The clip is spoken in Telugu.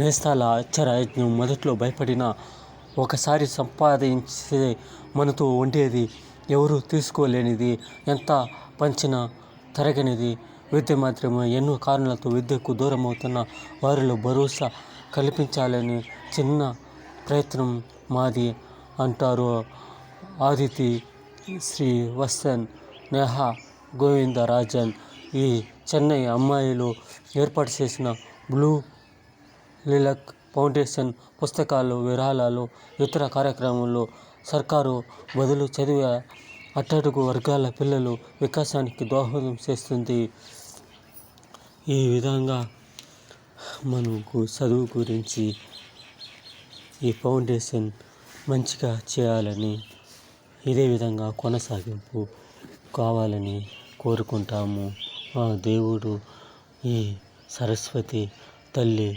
నేస్తాల అక్షరయజ్ఞం మొదట్లో భయపడినా ఒకసారి సంపాదించే మనతో ఉండేది, ఎవరూ తీసుకోలేనిది, ఎంత పంచినా తరగనిది విద్య మాత్రమే. ఎన్నో కారణాలతో విద్యకు దూరమవుతున్న వారిలో భరోసా కల్పించాలని చిన్న ప్రయత్నం మాది అంటారు అదితి శ్రీవత్సన్, నేహా గోవిందరాజన్. ఈ చెన్నై అమ్మాయిలు ఏర్పాటు చేసిన బ్లూ లిలక్ ఫౌండేషన్ పుస్తకాలు, విరాళాలు, ఇతర కార్యక్రమాల్లో సర్కారు బడులు చదివే అట్టడుగు వర్గాల పిల్లల వికాసానికి దోహదం చేస్తుంది. ఈ విధంగా మనకు చదువు గురించి ఈ ఫౌండేషన్ మంచిగా చేయాలని, ఇదే విధంగా కొనసాగింపు కావాలని కోరుకుంటాము. ఆ దేవుడు, ఈ సరస్వతి తల్లి